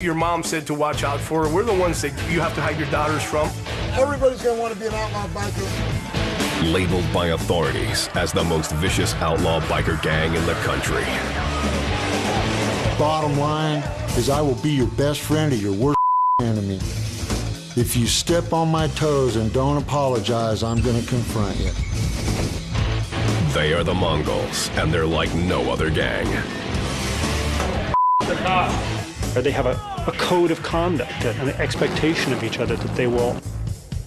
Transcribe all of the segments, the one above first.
your mom said to watch out for. We're the ones that you have to hide your daughters from. Everybody's gonna want to be an outlaw biker. Labeled by authorities as the most vicious outlaw biker gang in the country. Bottom line is I will be your best friend or your worst enemy. If you step on my toes and don't apologize, I'm gonna confront you. They are the Mongols, and they're like no other gang. They have a code of conduct, an expectation of each other that they will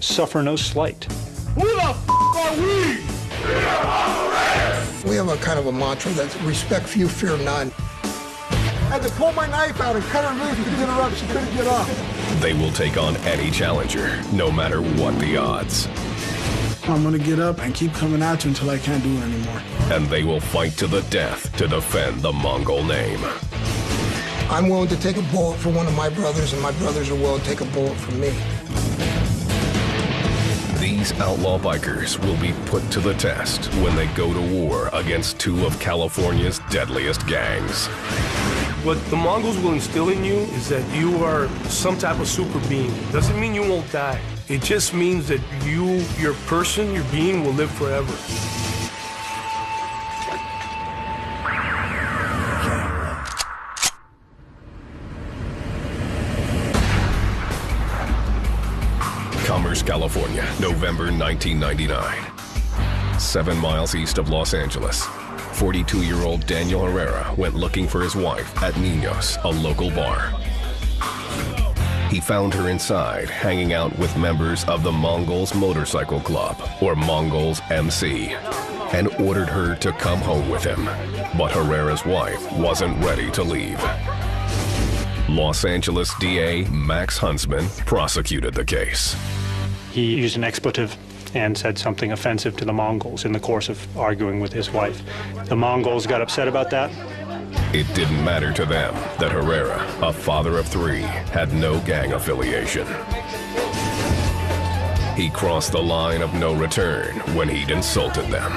suffer no slight. Who the f are we? We have a kind of a mantra that's respect few, fear none. I had to pull my knife out and cut her loose to get her up. She couldn't get up. They will take on any challenger, no matter what the odds. I'm gonna get up and keep coming at you until I can't do it anymore. And they will fight to the death to defend the Mongol name. I'm willing to take a bullet for one of my brothers, and my brothers are willing to take a bullet for me. These outlaw bikers will be put to the test when they go to war against two of California's deadliest gangs. What the Mongols will instill in you is that you are some type of super being. Doesn't mean you won't die. It just means that you, your person, your being will live forever. Commerce, California, November 1999. 7 miles east of Los Angeles, 42-year-old Daniel Herrera went looking for his wife at Niños, a local bar. He found her inside, hanging out with members of the Mongols Motorcycle Club, or Mongols MC, and ordered her to come home with him. But Herrera's wife wasn't ready to leave. Los Angeles DA Max Huntsman prosecuted the case. He used an expletive and said something offensive to the Mongols in the course of arguing with his wife. The Mongols got upset about that. It didn't matter to them that Herrera, a father of 3, had no gang affiliation. He crossed the line of no return when he'd insulted them.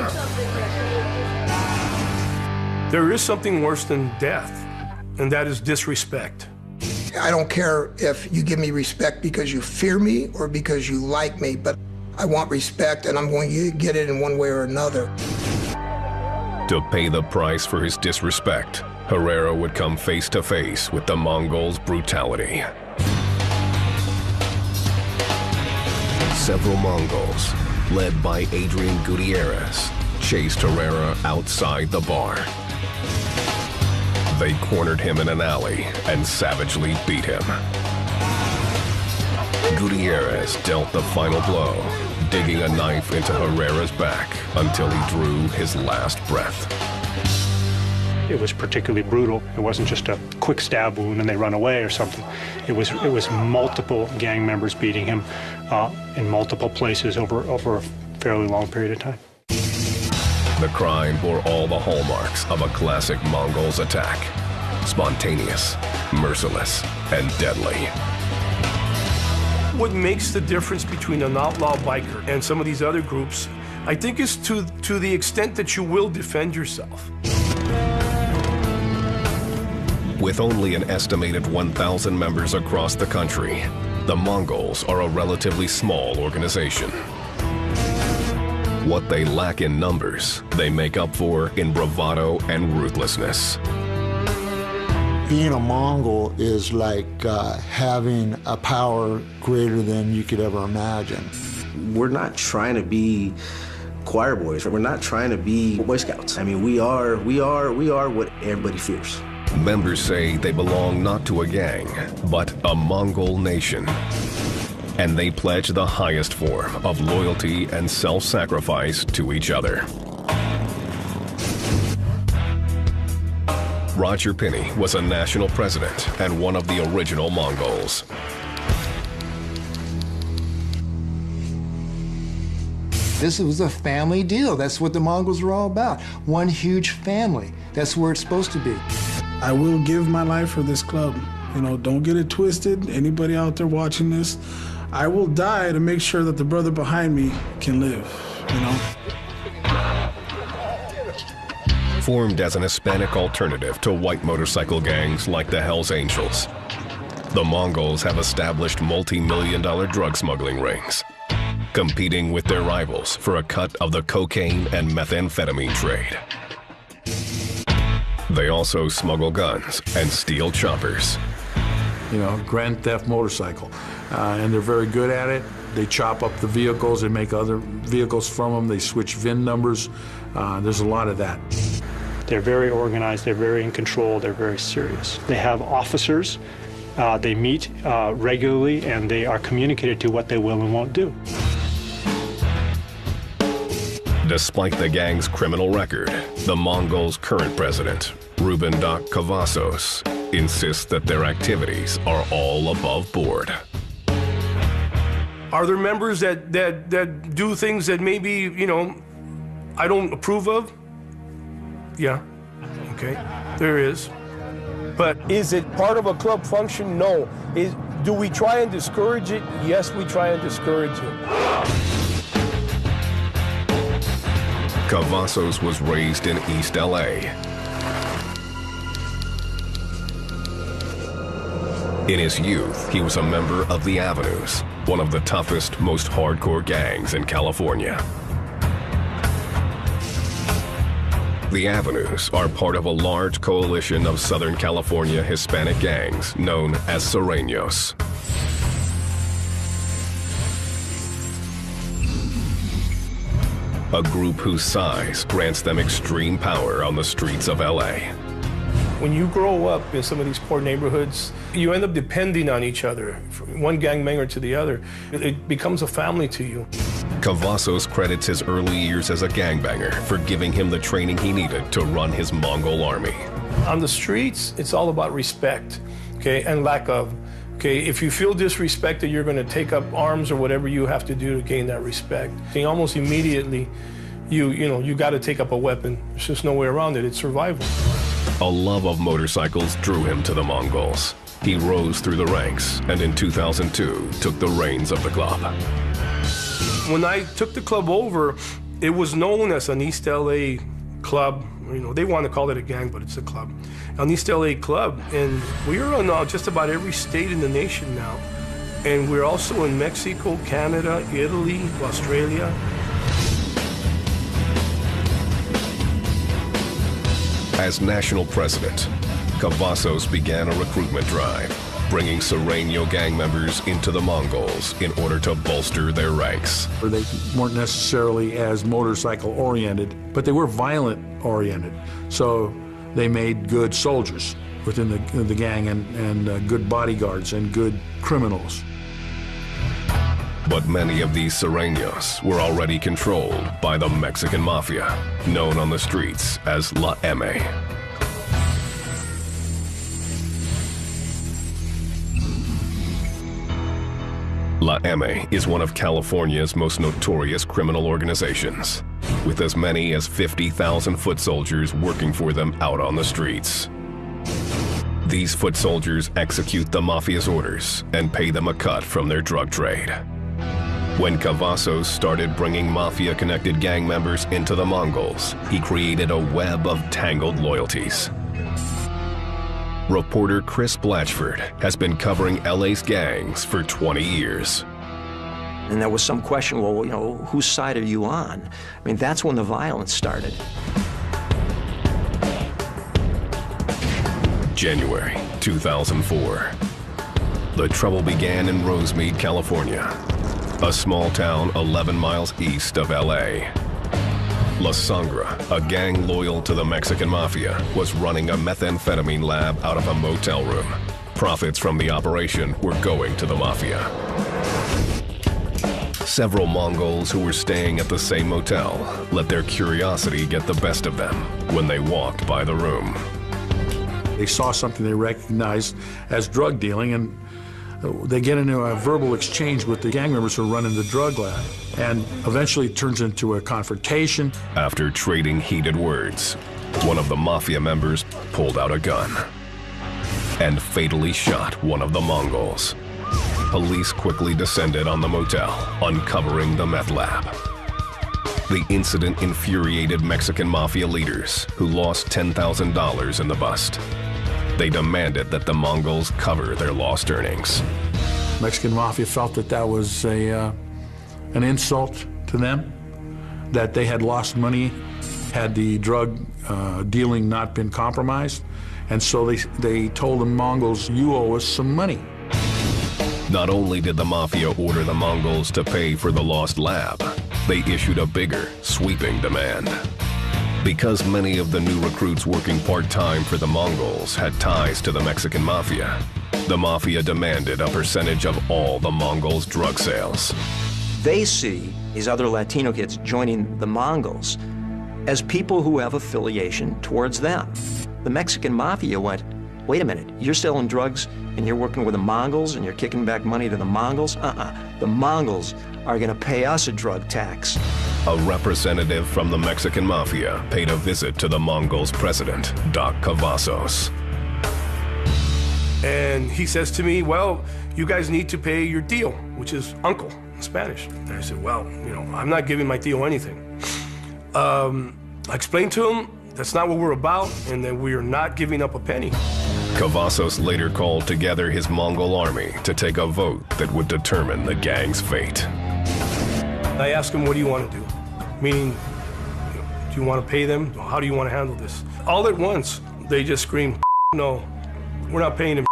There is something worse than death, and that is disrespect. I don't care if you give me respect because you fear me or because you like me, but I want respect, and I'm going to get it in one way or another. To pay the price for his disrespect, Herrera would come face to face with the Mongols' brutality. Several Mongols, led by Adrian Gutierrez, chased Herrera outside the bar. They cornered him in an alley and savagely beat him. Gutierrez dealt the final blow, digging a knife into Herrera's back until he drew his last breath. It was particularly brutal. It wasn't just a quick stab wound and they run away or something. It was multiple gang members beating him in multiple places over a fairly long period of time. The crime bore all the hallmarks of a classic Mongols attack: spontaneous, merciless, and deadly. What makes the difference between an outlaw biker and some of these other groups, I think, is to the extent that you will defend yourself. With only an estimated 1,000 members across the country, the Mongols are a relatively small organization. What they lack in numbers, they make up for in bravado and ruthlessness. Being a Mongol is like having a power greater than you could ever imagine. We're not trying to be choir boys. We're not trying to be Boy Scouts. I mean, we are what everybody fears. Members say they belong not to a gang, but a Mongol nation. And they pledge the highest form of loyalty and self-sacrifice to each other. Roger Pinney was a national president and one of the original Mongols. This was a family deal. That's what the Mongols were all about. One huge family. That's where it's supposed to be. I will give my life for this club. You know, don't get it twisted. Anybody out there watching this, I will die to make sure that the brother behind me can live, you know? Formed as an Hispanic alternative to white motorcycle gangs like the Hells Angels, the Mongols have established multi-million-dollar drug smuggling rings, competing with their rivals for a cut of the cocaine and methamphetamine trade. They also smuggle guns and steal choppers. You know, grand theft motorcycle, and they're very good at it. They chop up the vehicles and make other vehicles from them. They switch VIN numbers. There's a lot of that. They're very organized, they're very in control, they're very serious. They have officers, they meet regularly, and they are communicated to what they will and won't do. Despite the gang's criminal record, the Mongols' current president, Ruben Doc Cavazos, insists that their activities are all above board. Are there members that do things that maybe, you know, I don't approve of? Yeah, okay, there is. But is it part of a club function? No. Do we try and discourage it? Yes, we try and discourage it. Cavazos was raised in East LA. In his youth, he was a member of the Avenues, one of the toughest, most hardcore gangs in California. The Avenues are part of a large coalition of Southern California Hispanic gangs known as Sureños. A group whose size grants them extreme power on the streets of LA. When you grow up in some of these poor neighborhoods, you end up depending on each other, from one gangbanger to the other. It becomes a family to you. Cavazos credits his early years as a gangbanger for giving him the training he needed to run his Mongol army. On the streets, it's all about respect, okay, and lack of. Okay, if you feel disrespected, you're going to take up arms or whatever you have to do to gain that respect. And almost immediately, you got to take up a weapon. There's just no way around it. It's survival. A love of motorcycles drew him to the Mongols. He rose through the ranks and in 2002 took the reins of the club. When I took the club over, it was known as an East LA club. You know, they want to call it a gang, but it's a club. An East LA club, and we are in just about every state in the nation now. And we're also in Mexico, Canada, Italy, Australia. As national president, Cavazos began a recruitment drive, bringing Sureño gang members into the Mongols in order to bolster their ranks. They weren't necessarily as motorcycle-oriented, but they were violent-oriented. So they made good soldiers within the gang and good bodyguards and good criminals. But many of these Sureños were already controlled by the Mexican mafia, known on the streets as La M. La M is one of California's most notorious criminal organizations, with as many as 50,000 foot soldiers working for them out on the streets. These foot soldiers execute the mafia's orders and pay them a cut from their drug trade. When Cavazos started bringing mafia-connected gang members into the Mongols, he created a web of tangled loyalties. Reporter Chris Blatchford has been covering LA's gangs for 20 years. And there was some question, well, you know, whose side are you on? I mean, that's when the violence started. January 2004. The trouble began in Rosemead, California, a small town 11 miles east of LA. La Sangra, a gang loyal to the Mexican mafia, was running a methamphetamine lab out of a motel room. Profits from the operation were going to the mafia. Several Mongols who were staying at the same motel let their curiosity get the best of them when they walked by the room. They saw something they recognized as drug dealing, and they get into a verbal exchange with the gang members who are running the drug lab, and eventually it turns into a confrontation. After trading heated words, one of the mafia members pulled out a gun and fatally shot one of the Mongols. Police quickly descended on the motel, uncovering the meth lab. The incident infuriated Mexican mafia leaders, who lost $10,000 in the bust. They demanded that the Mongols cover their lost earnings. Mexican Mafia felt that that was an insult to them, that they had lost money had the drug dealing not been compromised. And so they told the Mongols, you owe us some money. Not only did the Mafia order the Mongols to pay for the lost lab, they issued a bigger, sweeping demand. Because many of the new recruits working part-time for the Mongols had ties to the Mexican Mafia, the Mafia demanded a percentage of all the Mongols' drug sales. They see these other Latino kids joining the Mongols as people who have affiliation towards them. The Mexican Mafia went, wait a minute, you're selling drugs and you're working with the Mongols and you're kicking back money to the Mongols? The Mongols are gonna pay us a drug tax. A representative from the Mexican Mafia paid a visit to the Mongols' president, Doc Cavazos. And he says to me, well, you guys need to pay your tío, which is uncle in Spanish. And I said, well, I'm not giving my tío anything. I explained to him that's not what we're about, and that we are not giving up a penny. Cavazos later called together his Mongol army to take a vote that would determine the gang's fate. I asked him, what do you want to do? Meaning, do you want to pay them? How do you want to handle this? All at once, they just scream, no, we're not paying them.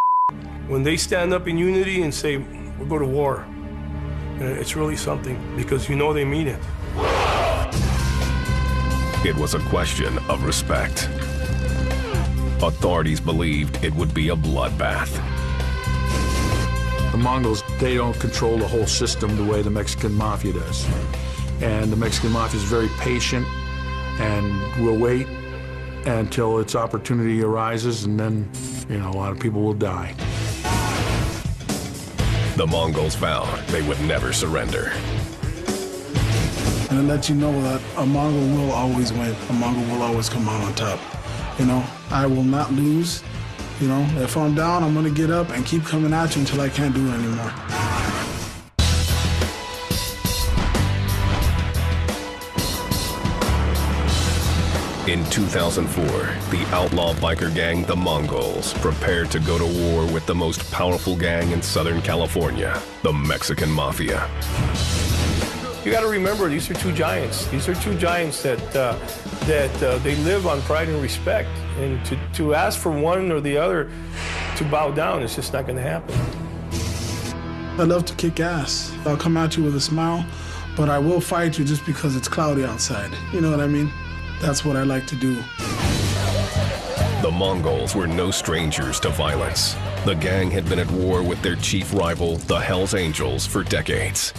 When they stand up in unity and say, we'll go to war, it's really something, because they mean it. It was a question of respect. Authorities believed it would be a bloodbath. The Mongols, they don't control the whole system the way the Mexican Mafia does. And the Mexican Mafia is very patient and will wait until its opportunity arises, and then, a lot of people will die. The Mongols vowed they would never surrender. And to let you know that a Mongol will always win. A Mongol will always come out on top. I will not lose. If I'm down, I'm gonna get up and keep coming at you until I can't do it anymore. In 2004, the outlaw biker gang, the Mongols, prepared to go to war with the most powerful gang in Southern California, the Mexican Mafia. You got to remember, these are two giants. These are two giants that they live on pride and respect. And to ask for one or the other to bow down, it's just not going to happen. I love to kick ass. I'll come at you with a smile, but I will fight you just because it's cloudy outside. You know what I mean? That's what I like to do. The Mongols were no strangers to violence. The gang had been at war with their chief rival, the Hells Angels, for decades.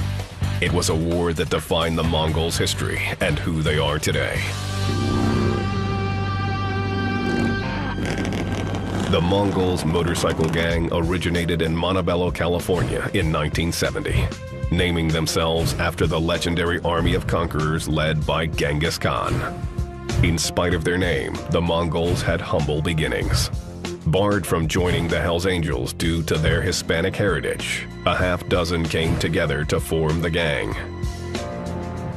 It was a war that defined the Mongols' history and who they are today. The Mongols' motorcycle gang originated in Montebello, California in 1970, naming themselves after the legendary army of conquerors led by Genghis Khan. In spite of their name, the Mongols had humble beginnings. Barred from joining the Hells Angels due to their Hispanic heritage, a half dozen came together to form the gang.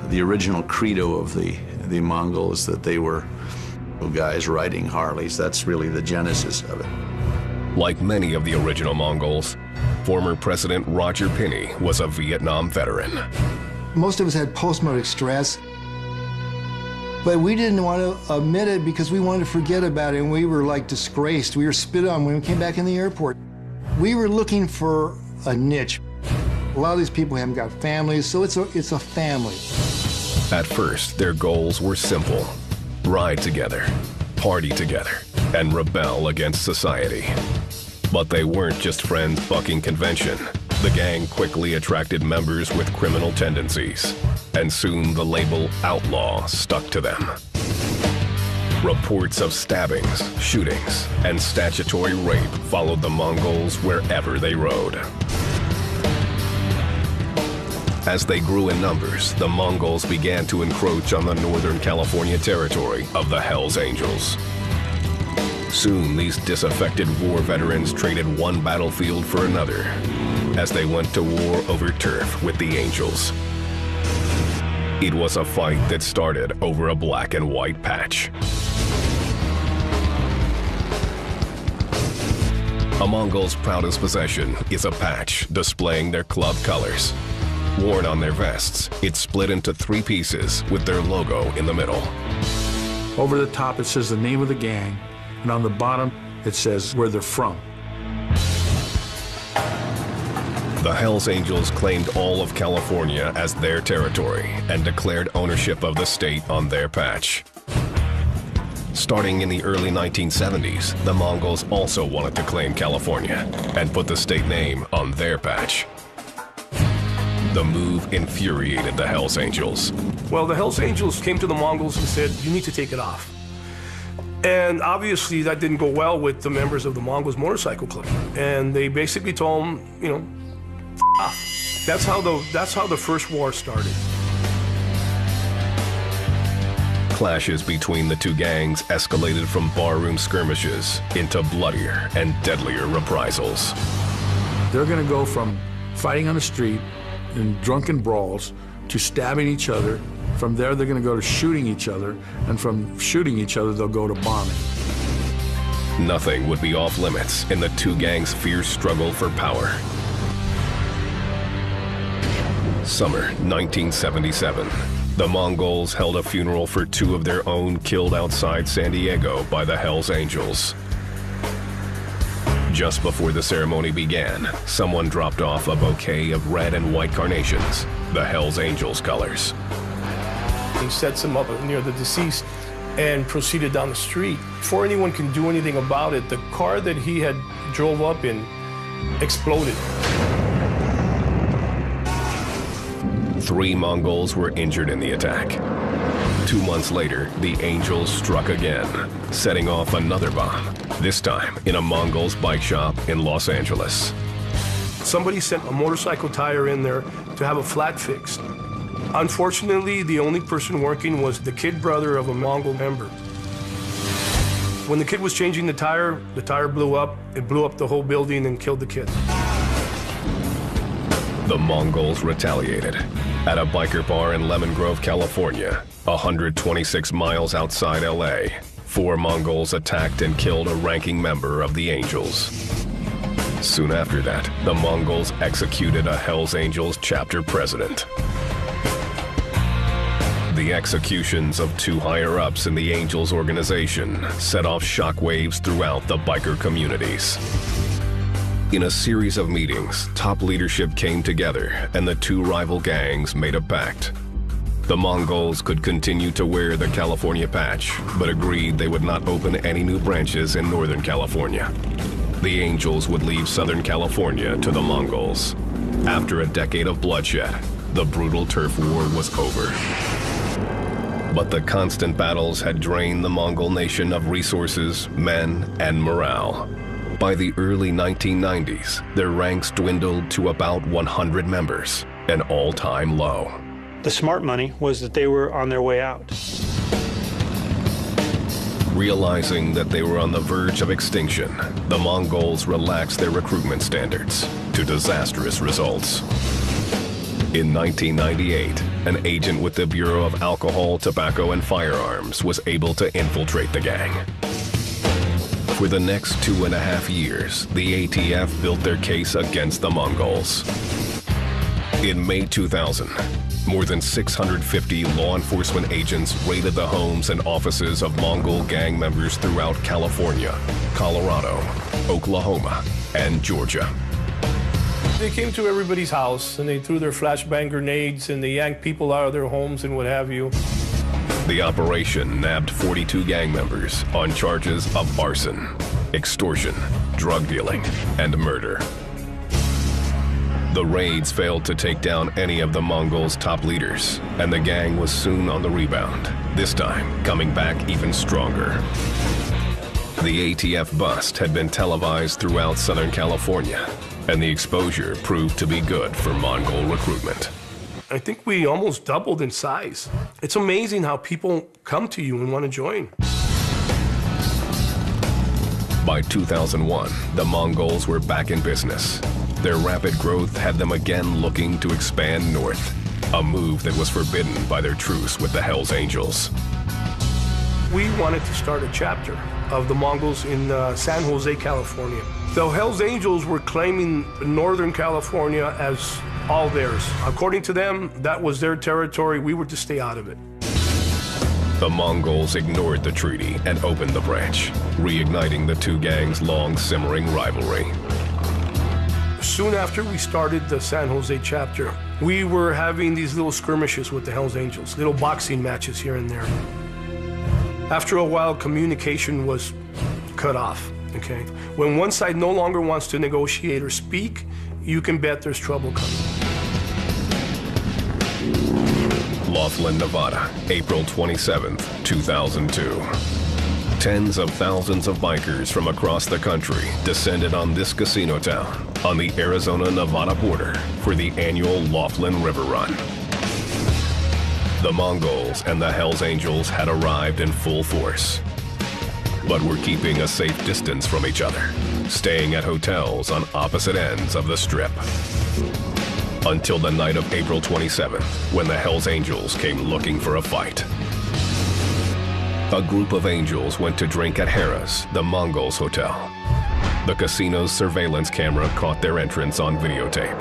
The original credo of the Mongols is that they were guys riding Harleys. That's really the genesis of it. Like many of the original Mongols, former President Roger Penny was a Vietnam veteran. Most of us had post-traumatic stress, but we didn't want to admit it because we wanted to forget about it, and we were like disgraced. We were spit on when we came back in the airport. We were looking for a niche. A lot of these people haven't got families, so it's a family. At first, their goals were simple: ride together, party together, and rebel against society. But they weren't just friends bucking convention. The gang quickly attracted members with criminal tendencies, and soon the label outlaw stuck to them. Reports of stabbings, shootings, and statutory rape followed the Mongols wherever they rode. As they grew in numbers, the Mongols began to encroach on the Northern California territory of the Hells Angels. Soon, these disaffected war veterans traded one battlefield for another as they went to war over turf with the Angels. It was a fight that started over a black and white patch. A Mongol's proudest possession is a patch displaying their club colors. Worn on their vests, it's split into 3 pieces with their logo in the middle. Over the top, it says the name of the gang, and on the bottom, it says where they're from. The Hells Angels claimed all of California as their territory and declared ownership of the state on their patch. Starting in the early 1970s, the Mongols also wanted to claim California and put the state name on their patch. The move infuriated the Hells Angels. Well, the Hells Angels came to the Mongols and said, you need to take it off. And obviously that didn't go well with the members of the Mongols Motorcycle Club. And they basically told them, you know, F off. That's how the first war started. Clashes between the two gangs escalated from barroom skirmishes into bloodier and deadlier reprisals. They're going to go from fighting on the street in drunken brawls to stabbing each other. From there, they're going to go to shooting each other, and from shooting each other, they'll go to bombing. Nothing would be off limits in the two gangs' fierce struggle for power. Summer 1977. The Mongols held a funeral for 2 of their own killed outside San Diego by the Hells Angels. Just before the ceremony began, someone dropped off a bouquet of red and white carnations, the Hells Angels colors. He sets him up near the deceased and proceeded down the street. Before anyone can do anything about it, the car that he had drove up in exploded. 3 Mongols were injured in the attack. 2 months later, the Angels struck again, setting off another bomb, this time in a Mongol's bike shop in Los Angeles. Somebody sent a motorcycle tire in there to have a flat fixed. Unfortunately, the only person working was the kid brother of a Mongol member. When the kid was changing the tire blew up. It blew up the whole building and killed the kid. The Mongols retaliated. At a biker bar in Lemon Grove, California, 126 miles outside LA, 4 Mongols attacked and killed a ranking member of the Angels. Soon after that, the Mongols executed a Hells Angels chapter president. The executions of 2 higher-ups in the Angels organization set off shockwaves throughout the biker communities. In a series of meetings, top leadership came together and the 2 rival gangs made a pact. The Mongols could continue to wear the California patch, but agreed they would not open any new branches in Northern California. The Angels would leave Southern California to the Mongols. After a decade of bloodshed, the brutal turf war was over. But the constant battles had drained the Mongol nation of resources, men, and morale. By the early 1990s, their ranks dwindled to about 100 members, an all-time low. The smart money was that they were on their way out. Realizing that they were on the verge of extinction, the Mongols relaxed their recruitment standards to disastrous results. In 1998, an agent with the Bureau of Alcohol, Tobacco, and Firearms was able to infiltrate the gang. For the next 2.5 years, the ATF built their case against the Mongols. In May 2000, more than 650 law enforcement agents raided the homes and offices of Mongol gang members throughout California, Colorado, Oklahoma, and Georgia. They came to everybody's house and they threw their flashbang grenades and they yanked people out of their homes and what have you. The operation nabbed 42 gang members on charges of arson, extortion, drug dealing, and murder. The raids failed to take down any of the Mongols' top leaders, and the gang was soon on the rebound, this time coming back even stronger. The ATF bust had been televised throughout Southern California, and the exposure proved to be good for Mongol recruitment. I think we almost doubled in size. It's amazing how people come to you and want to join. By 2001, the Mongols were back in business. Their rapid growth had them again looking to expand north, a move that was forbidden by their truce with the Hells Angels. We wanted to start a chapter of the Mongols in San Jose, California. The Hells Angels were claiming Northern California as all theirs. According to them, that was their territory. We were to stay out of it. The Mongols ignored the treaty and opened the branch, reigniting the two gangs' long simmering rivalry. Soon after we started the San Jose chapter, we were having these little skirmishes with the Hells Angels, little boxing matches here and there. After a while, communication was cut off, okay? When one side no longer wants to negotiate or speak, you can bet there's trouble coming. Laughlin, Nevada, April 27th, 2002. Tens of thousands of bikers from across the country descended on this casino town on the Arizona-Nevada border for the annual Laughlin River Run. The Mongols and the Hells Angels had arrived in full force, but were keeping a safe distance from each other, staying at hotels on opposite ends of the Strip. Until the night of April 27th, when the Hells Angels came looking for a fight. A group of angels went to drink at Harrah's, the Mongols' hotel. The casino's surveillance camera caught their entrance on videotape.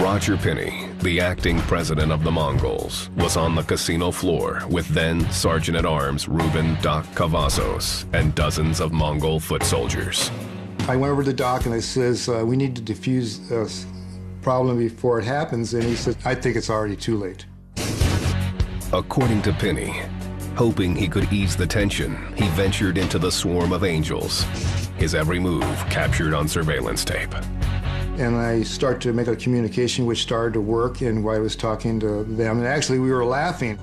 Roger Pinney, the acting president of the Mongols, was on the casino floor with then Sergeant-at-Arms Ruben Doc Cavazos and dozens of Mongol foot soldiers. I went over to Doc and I says, we need to defuse this problem before it happens, and he said, I think it's already too late. According to Pinney, hoping he could ease the tension, he ventured into the swarm of angels, his every move captured on surveillance tape. And I started to make a communication which started to work, and I was talking to them, and actually we were laughing.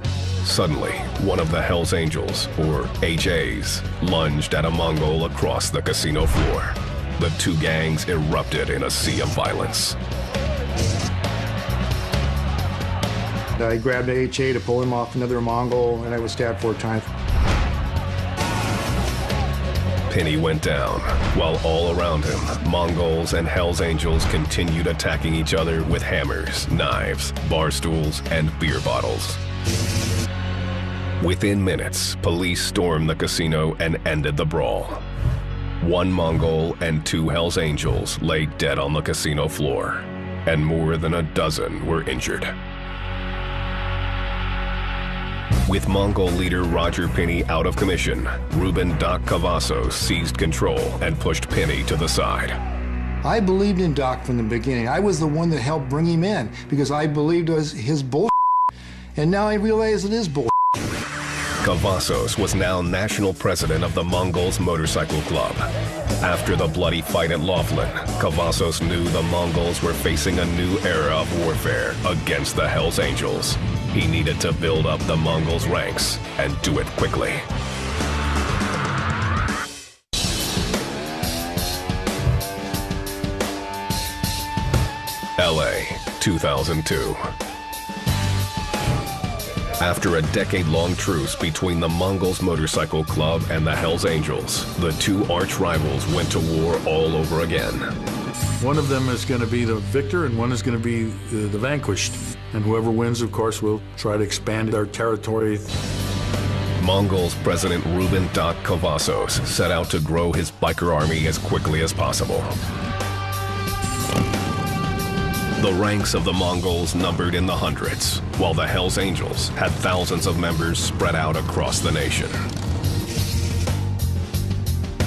Suddenly, one of the Hells Angels, or HAs, lunged at a Mongol across the casino floor. The two gangs erupted in a sea of violence. I grabbed a HA to pull him off another Mongol, and I was stabbed 4 times. Pinney went down, while all around him, Mongols and Hells Angels continued attacking each other with hammers, knives, bar stools, and beer bottles. Within minutes, police stormed the casino and ended the brawl. 1 Mongol and 2 Hells Angels lay dead on the casino floor, and more than a dozen were injured. With Mongol leader Roger Pinney out of commission, Ruben Doc Cavazos seized control and pushed Pinney to the side. I believed in Doc from the beginning. I was the one that helped bring him in because I believed it was his bull. And now I realize it is bull. Cavazos was now national president of the Mongols Motorcycle Club. After the bloody fight at Laughlin, Cavazos knew the Mongols were facing a new era of warfare against the Hells Angels. He needed to build up the Mongols' ranks and do it quickly. LA, 2002. After a decade-long truce between the Mongols Motorcycle Club and the Hells Angels, the two arch rivals went to war all over again. One of them is going to be the victor and one is going to be the vanquished. And whoever wins, of course, will try to expand their territory. Mongols President Ruben Doc Cavazos set out to grow his biker army as quickly as possible. The ranks of the Mongols numbered in the hundreds, while the Hells Angels had thousands of members spread out across the nation.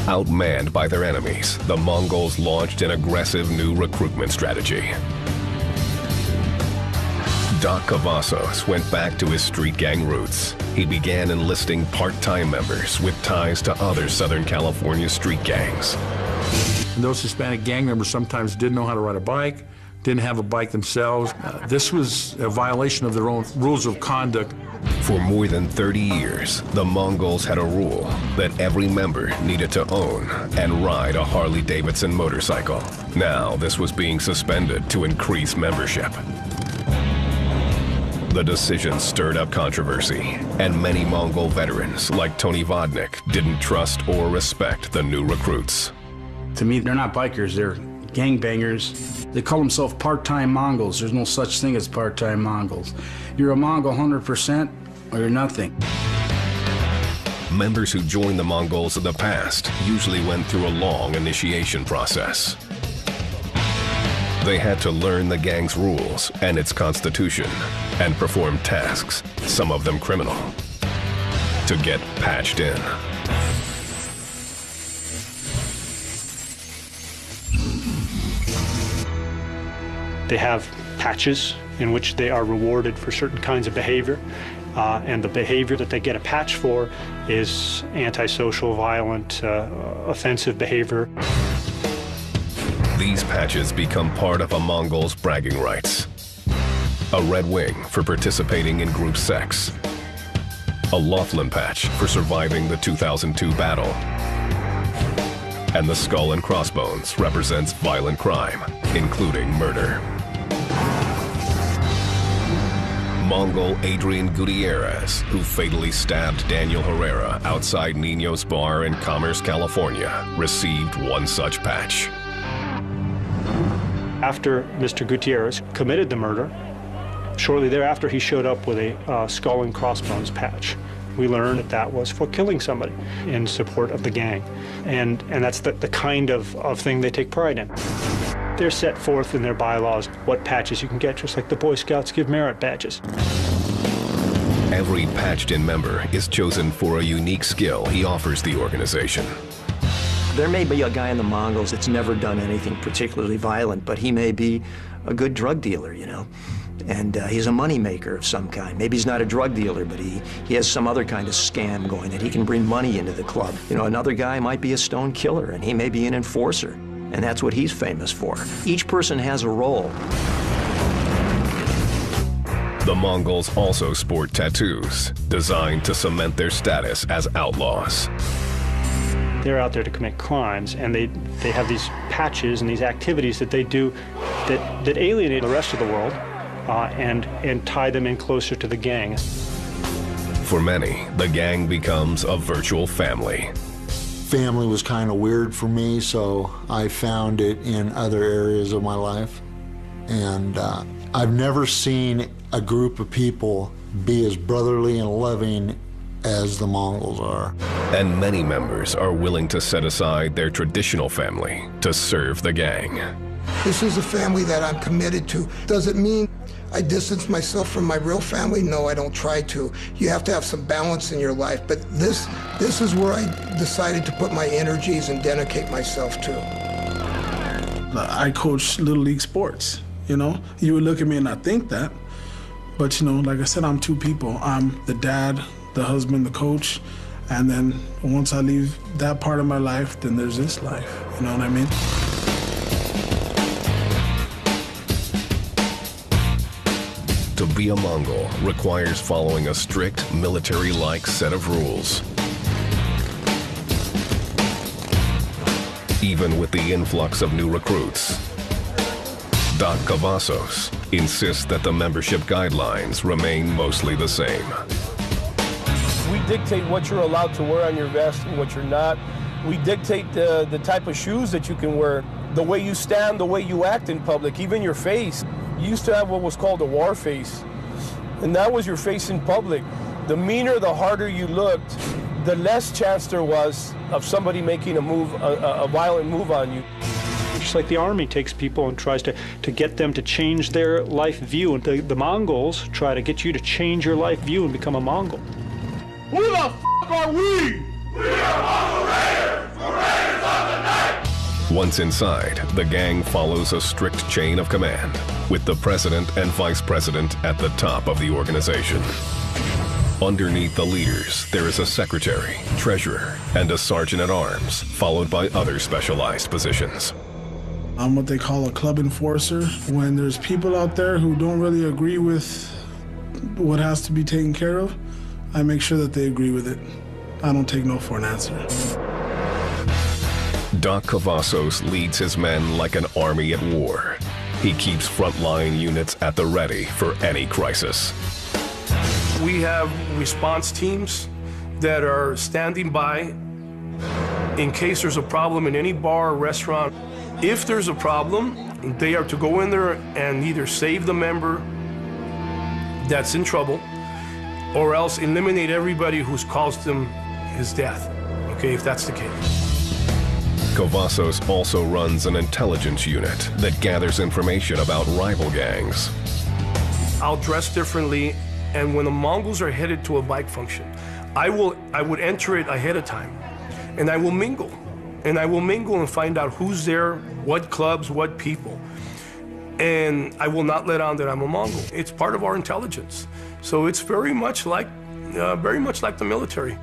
Outmanned by their enemies, the Mongols launched an aggressive new recruitment strategy. Doc Cavazos went back to his street gang roots. He began enlisting part-time members with ties to other Southern California street gangs. And those Hispanic gang members sometimes didn't know how to ride a bike, didn't have a bike themselves. This was a violation of their own rules of conduct. For more than 30 years, the Mongols had a rule that every member needed to own and ride a Harley-Davidson motorcycle. Now, this was being suspended to increase membership. The decision stirred up controversy, and many Mongol veterans, like Tony Vodnik, didn't trust or respect the new recruits. To me, they're not bikers, they're gangbangers. They call themselves part-time Mongols. There's no such thing as part-time Mongols. You're a Mongol 100% or you're nothing. Members who joined the Mongols in the past usually went through a long initiation process. They had to learn the gang's rules and its constitution and perform tasks, some of them criminal, to get patched in. They have patches in which they are rewarded for certain kinds of behavior. And the behavior that they get a patch for is antisocial, violent, offensive behavior. These patches become part of a Mongol's bragging rights. A red wing for participating in group sex. A Laughlin patch for surviving the 2002 battle. And the skull and crossbones represents violent crime, including murder. Mongol Adrian Gutierrez, who fatally stabbed Daniel Herrera outside Niño's bar in Commerce, California, received one such patch. After Mr. Gutierrez committed the murder, shortly thereafter he showed up with a skull and crossbones patch. We learned that that was for killing somebody in support of the gang. And that's the kind of thing they take pride in. They're set forth in their bylaws what patches you can get, just like the Boy Scouts give merit badges. Every patched-in member is chosen for a unique skill he offers the organization. There may be a guy in the Mongols that's never done anything particularly violent, but he may be a good drug dealer, you know, and he's a money maker of some kind. Maybe he's not a drug dealer, but he has some other kind of scam going that he can bring money into the club. You know, another guy might be a stone killer, and he may be an enforcer. And that's what he's famous for. Each person has a role. The Mongols also sport tattoos, designed to cement their status as outlaws. They're out there to commit crimes, and they have these patches and these activities that they do that alienate the rest of the world and tie them in closer to the gang. For many, the gang becomes a virtual family. Family was kind of weird for me, so I found it in other areas of my life. And I've never seen a group of people be as brotherly and loving as the Mongols are. And many members are willing to set aside their traditional family to serve the gang. This is a family that I'm committed to. Does it mean I distance myself from my real family? No, I don't try to. You have to have some balance in your life, but this is where I decided to put my energies and dedicate myself to. I coach Little League sports, you know? You would look at me and not think that, but you know, like I said, I'm two people. I'm the dad, the husband, the coach, and then once I leave that part of my life, then there's this life, you know what I mean? To be a Mongol requires following a strict military-like set of rules. Even with the influx of new recruits, Doc Cavazos insists that the membership guidelines remain mostly the same. We dictate what you're allowed to wear on your vest and what you're not. We dictate the type of shoes that you can wear, the way you stand, the way you act in public, even your face. You used to have what was called a war face, and that was your face in public. The meaner, the harder you looked, the less chance there was of somebody making a move, a violent move on you. Just like the Army takes people and tries to get them to change their life view, and the Mongols try to get you to change your life view and become a Mongol. Who the f*** are we? We are Mongol Raiders, the Raiders of the Night! Once inside, the gang follows a strict chain of command, with the president and vice president at the top of the organization. Underneath the leaders, there is a secretary, treasurer, and a sergeant-at-arms, followed by other specialized positions. I'm what they call a club enforcer. When there's people out there who don't really agree with what has to be taken care of, I make sure that they agree with it. I don't take no for an answer. Doc Cavazos leads his men like an army at war. He keeps frontline units at the ready for any crisis. We have response teams that are standing by in case there's a problem in any bar or restaurant. If there's a problem, they are to go in there and either save the member that's in trouble or else eliminate everybody who's caused them his death, okay, if that's the case. Cavazos also runs an intelligence unit that gathers information about rival gangs. I'll dress differently, and when the Mongols are headed to a bike function, I would enter it ahead of time, and I will mingle. And I will mingle and find out who's there, what clubs, what people. And I will not let on that I'm a Mongol. It's part of our intelligence. So it's very much like the military.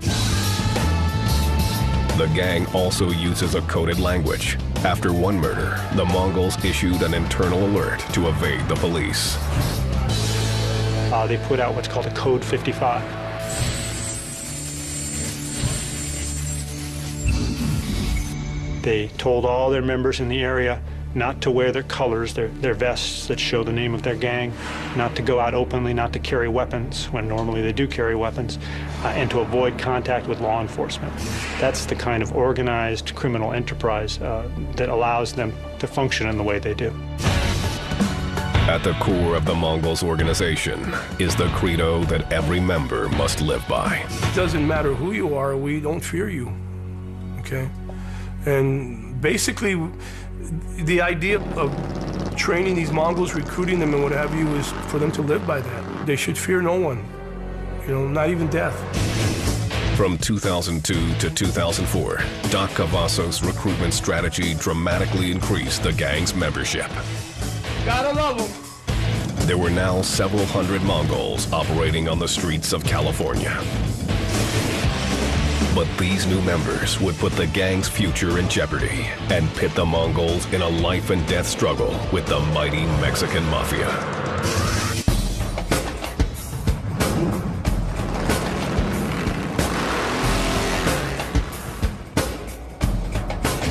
The gang also uses a coded language. After one murder, the Mongols issued an internal alert to evade the police. They put out what's called a Code 55. They told all their members in the area not to wear their colors, their vests that show the name of their gang, not to go out openly, not to carry weapons when normally they do carry weapons, and to avoid contact with law enforcement. That's the kind of organized criminal enterprise that allows them to function in the way they do. At the core of the Mongols' organization is the credo that every member must live by. It doesn't matter who you are, we don't fear you, okay? And basically, the idea of training these Mongols, recruiting them and what have you, is for them to live by that. They should fear no one, you know, not even death. From 2002 to 2004, Doc Cavazos' recruitment strategy dramatically increased the gang's membership. Gotta love them. There were now several hundred Mongols operating on the streets of California. But these new members would put the gang's future in jeopardy and pit the Mongols in a life and death struggle with the mighty Mexican Mafia.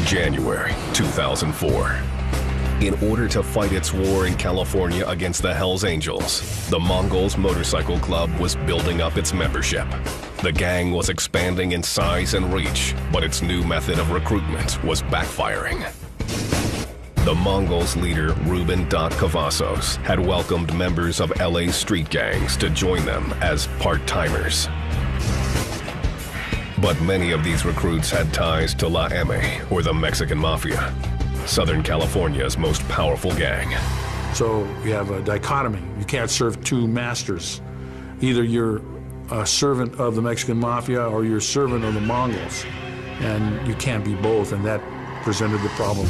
January 2004. In order to fight its war in California against the Hells Angels, the Mongols Motorcycle Club was building up its membership. The gang was expanding in size and reach, but its new method of recruitment was backfiring. The Mongols' leader, Ruben Doc Cavazos, had welcomed members of LA's street gangs to join them as part-timers. But many of these recruits had ties to La M, or the Mexican Mafia, Southern California's most powerful gang. So you have a dichotomy. You can't serve two masters. Either you're a servant of the Mexican Mafia or you're a servant of the Mongols. And you can't be both, and that presented the problem.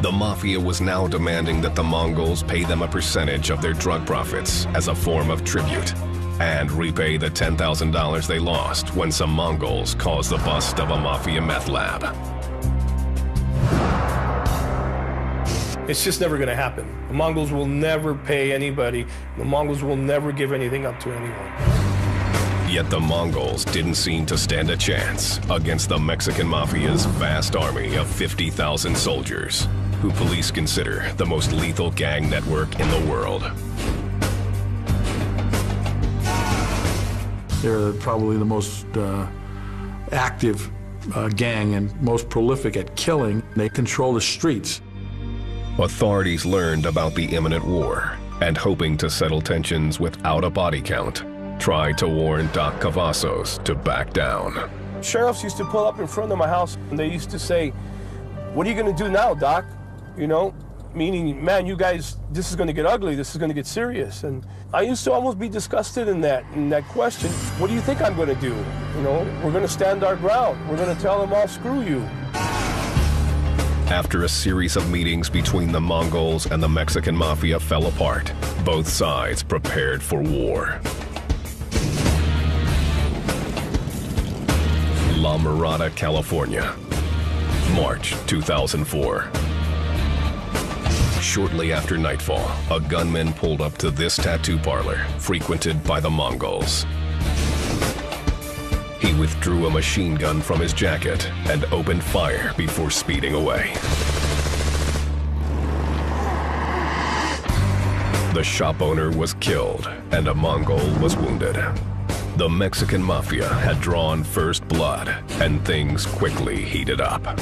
The Mafia was now demanding that the Mongols pay them a percentage of their drug profits as a form of tribute, and repay the $10,000 they lost when some Mongols caused the bust of a Mafia meth lab. It's just never going to happen. The Mongols will never pay anybody. The Mongols will never give anything up to anyone. Yet the Mongols didn't seem to stand a chance against the Mexican Mafia's vast army of 50,000 soldiers, who police consider the most lethal gang network in the world. They're probably the most active gang and most prolific at killing. They control the streets. Authorities learned about the imminent war and, hoping to settle tensions without a body count, tried to warn Doc Cavazos to back down. Sheriffs used to pull up in front of my house and they used to say, "What are you going to do now, Doc?" You know, meaning, man, you guys, this is going to get ugly, this is going to get serious. And I used to almost be disgusted in that question. What do you think I'm going to do? You know, we're going to stand our ground. We're going to tell them all, screw you. After a series of meetings between the Mongols and the Mexican Mafia fell apart, both sides prepared for war. La Mirada, California, March 2004. Shortly after nightfall, a gunman pulled up to this tattoo parlor, frequented by the Mongols. He withdrew a machine gun from his jacket and opened fire before speeding away. The shop owner was killed and a Mongol was wounded. The Mexican Mafia had drawn first blood and things quickly heated up.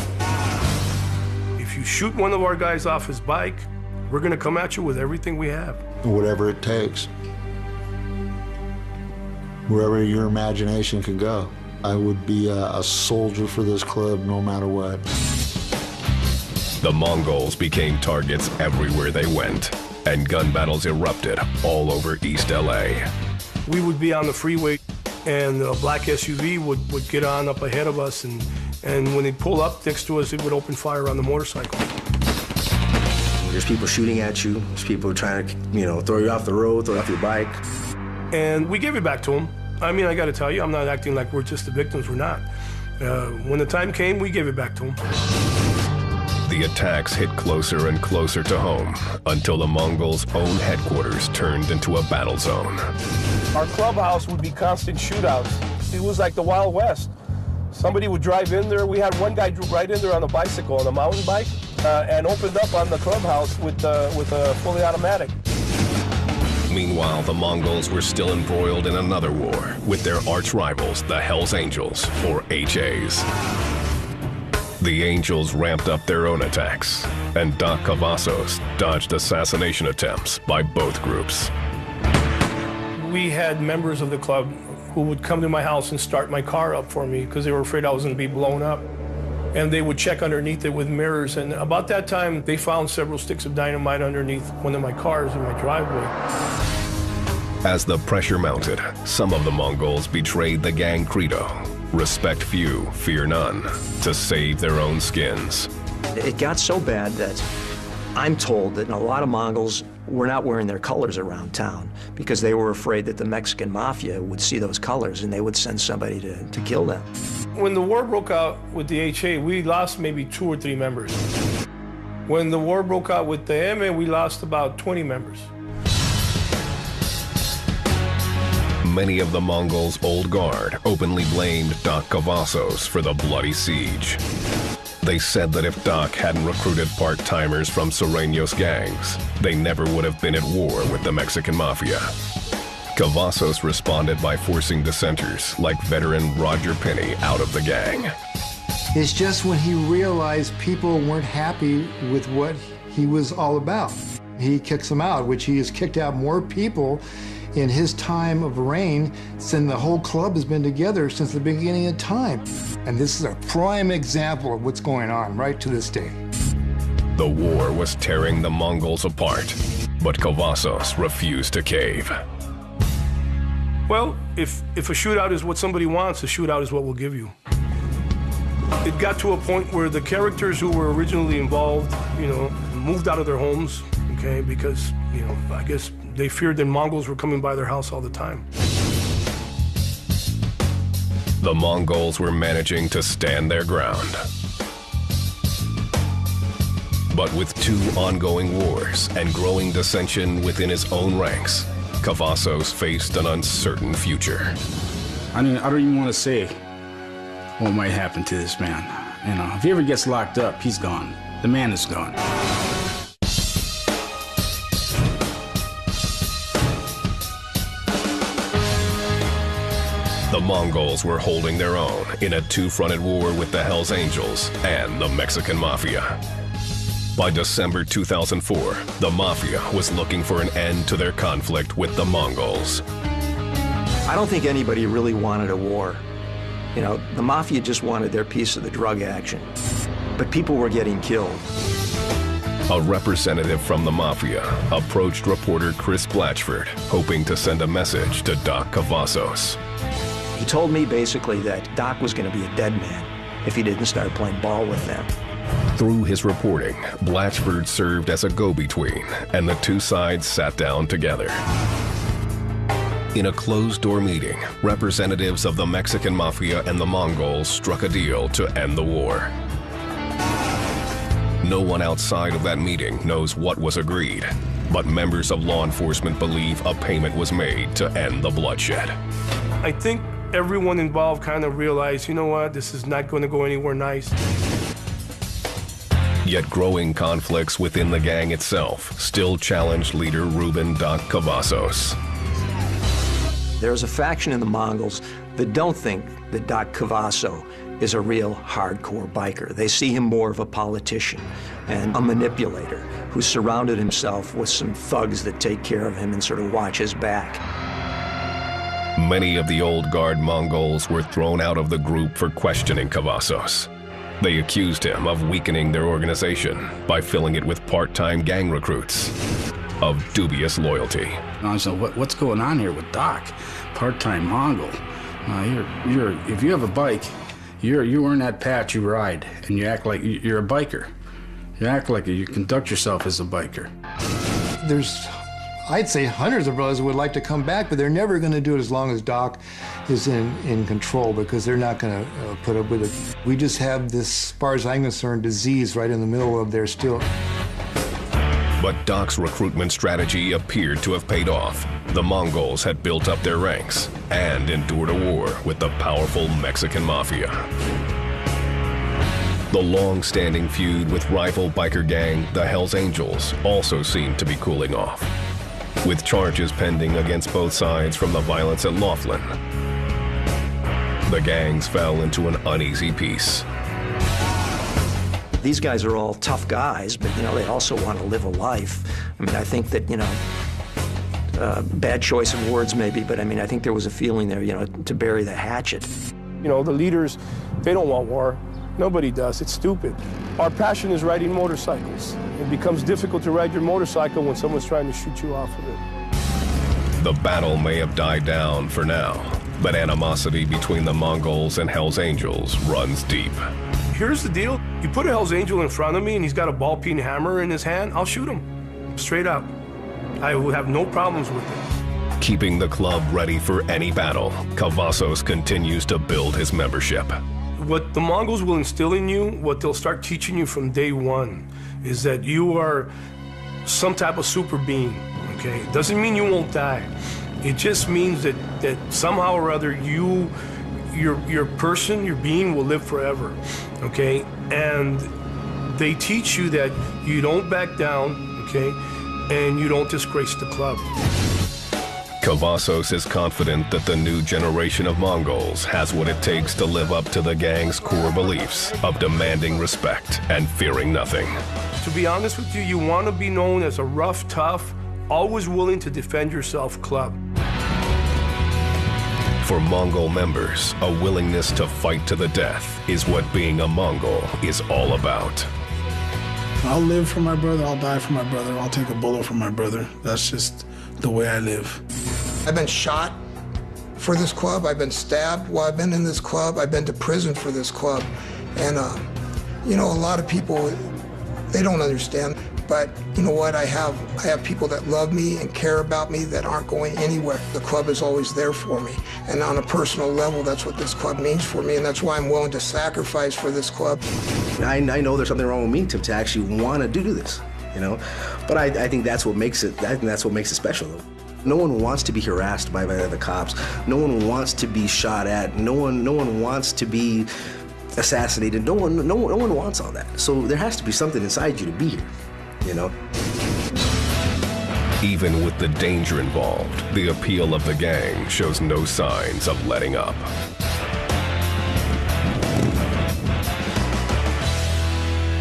If you shoot one of our guys off his bike, we're going to come at you with everything we have. Whatever it takes. Wherever your imagination can go. I would be a soldier for this club no matter what. The Mongols became targets everywhere they went, and gun battles erupted all over East LA. We would be on the freeway, and a black SUV would get on up ahead of us, and when they'd pull up next to us, it would open fire on the motorcycle. There's people shooting at you. There's people trying to, throw you off the road, throw you off your bike. And we gave it back to them. I mean, I got to tell you, I'm not acting like we're just the victims. We're not. When the time came, we gave it back to them. The attacks hit closer and closer to home until the Mongols' own headquarters turned into a battle zone. Our clubhouse would be constant shootouts. It was like the Wild West. Somebody would drive in there. We had one guy drove right in there on a bicycle, on a mountain bike, and opened up on the clubhouse with a fully automatic. Meanwhile, the Mongols were still embroiled in another war with their arch rivals, the Hells Angels, or HAs. The Angels ramped up their own attacks, and Doc Cavazos dodged assassination attempts by both groups. We had members of the club who would come to my house and start my car up for me because they were afraid I was going to be blown up. And they would check underneath it with mirrors. And about that time, they found several sticks of dynamite underneath one of my cars in my driveway. As the pressure mounted, some of the Mongols betrayed the gang credo, respect few, fear none, to save their own skins. It got so bad that I'm told that a lot of Mongols were not wearing their colors around town because they were afraid that the Mexican mafia would see those colors and they would send somebody to kill them. When the war broke out with the HA, we lost maybe 2 or 3 members. When the war broke out with the M, we lost about 20 members. Many of the Mongols' old guard openly blamed Doc Cavazos for the bloody siege. They said that if Doc hadn't recruited part-timers from Sureños gangs, they never would have been at war with the Mexican mafia. Cavazos responded by forcing dissenters like veteran Roger Penny out of the gang. It's just when he realized people weren't happy with what he was all about, he kicks them out, which he has kicked out more people in his time of reign than the whole club has been together since the beginning of time. And this is a prime example of what's going on right to this day. The war was tearing the Mongols apart, but Cavazos refused to cave. Well, if a shootout is what somebody wants, a shootout is what we'll give you. It got to a point where the characters who were originally involved, moved out of their homes, okay, because, I guess they feared that Mongols were coming by their house all the time. The Mongols were managing to stand their ground. But with 2 ongoing wars and growing dissension within his own ranks, Cavazos faced an uncertain future. I don't even want to say what might happen to this man. If he ever gets locked up, he's gone. The man is gone. The Mongols were holding their own in a 2-fronted war with the Hells Angels and the Mexican Mafia. By December 2004, the Mafia was looking for an end to their conflict with the Mongols. I don't think anybody really wanted a war. The Mafia just wanted their piece of the drug action. But people were getting killed. A representative from the Mafia approached reporter Chris Blatchford, hoping to send a message to Doc Cavazos. He told me basically that Doc was going to be a dead man if he didn't start playing ball with them. Through his reporting, Blatchford served as a go-between, and the 2 sides sat down together. In a closed-door meeting, representatives of the Mexican Mafia and the Mongols struck a deal to end the war. No one outside of that meeting knows what was agreed, but members of law enforcement believe a payment was made to end the bloodshed. I think everyone involved kind of realized, this is not going to go anywhere nice. Yet growing conflicts within the gang itself still challenged leader Ruben Doc Cavazos. There's a faction in the Mongols that don't think that Doc Cavazos is a real hardcore biker. They see him more of a politician and a manipulator who's surrounded himself with some thugs that take care of him and sort of watch his back. Many of the old guard Mongols were thrown out of the group for questioning Cavazos. They accused him of weakening their organization by filling it with part-time gang recruits of dubious loyalty. So what's going on here with Doc? Part-time Mongol. If you have a bike, you earn that patch, you ride, and you act like you're a biker. You act like you conduct yourself as a biker. There's, I'd say, hundreds of brothers would like to come back, but they're never going to do it as long as Doc is in control, because they're not going to put up with it. We just have this, as far as I'm concerned, disease right in the middle of their still. But Doc's recruitment strategy appeared to have paid off. The Mongols had built up their ranks and endured a war with the powerful Mexican mafia. The long-standing feud with rival biker gang, the Hells Angels, also seemed to be cooling off, with charges pending against both sides from the violence at Laughlin. The gangs fell into an uneasy peace. These guys are all tough guys, but, you know, they also want to live a life. I mean, I think that, you know, bad choice of words maybe, but I mean, I think there was a feeling there, you know, to bury the hatchet. You know, the leaders, they don't want war. Nobody does. It's stupid. Our passion is riding motorcycles. It becomes difficult to ride your motorcycle when someone's trying to shoot you off of it. The battle may have died down for now, but animosity between the Mongols and Hells Angels runs deep. Here's the deal. You put a Hells Angel in front of me and he's got a ball-peen hammer in his hand, I'll shoot him. Straight up. I will have no problems with it. Keeping the club ready for any battle, Cavazos continues to build his membership. What the Mongols will instill in you, what they'll start teaching you from day one, is that you are some type of super being, okay? It doesn't mean you won't die. It just means that somehow or other your person, your being will live forever, okay? And they teach you that you don't back down, okay? And you don't disgrace the club. Cavazos is confident that the new generation of Mongols has what it takes to live up to the gang's core beliefs of demanding respect and fearing nothing. To be honest with you, you want to be known as a rough, tough, always willing to defend yourself club. For Mongol members, a willingness to fight to the death is what being a Mongol is all about. I'll live for my brother, I'll die for my brother, I'll take a bullet for my brother. That's just the way I live. I've been shot for this club. I've been stabbed while I've been in this club. I've been to prison for this club. And, you know, a lot of people, they don't understand. But you know what? I have people that love me and care about me that aren't going anywhere. The club is always there for me. And on a personal level, that's what this club means for me. And that's why I'm willing to sacrifice for this club. I know there's something wrong with me to actually want to do this, you know? But I think that's what makes it, special, though. No one wants to be harassed by the cops. No one wants to be shot at. No one wants to be assassinated. No one wants all that. So there has to be something inside you to be here, you know? Even with the danger involved, the appeal of the gang shows no signs of letting up.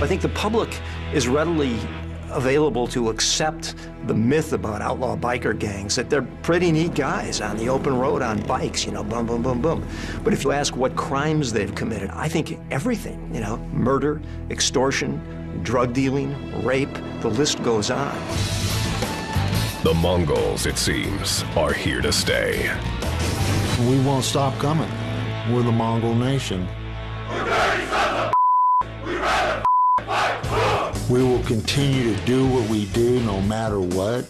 I think the public is readily available to accept the myth about outlaw biker gangs, that they're pretty neat guys on the open road on bikes, you know, boom, boom, boom, boom. But if you ask what crimes they've committed, I think everything, you know, murder, extortion, drug dealing, rape, the list goes on. The Mongols, it seems, are here to stay. We won't stop coming. We're the Mongol nation. We will continue to do what we do no matter what.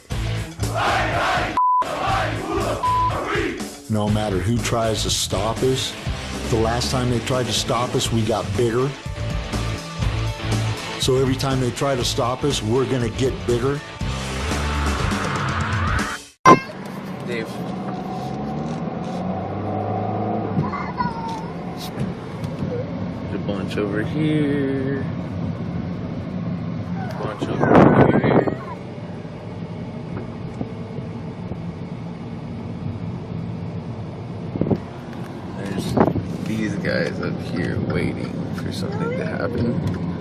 No matter who tries to stop us. The last time they tried to stop us, we got bigger. So every time they try to stop us, we're gonna get bigger. Dave. There's a bunch over here. Bunch over here. There's these guys up here waiting for something to happen.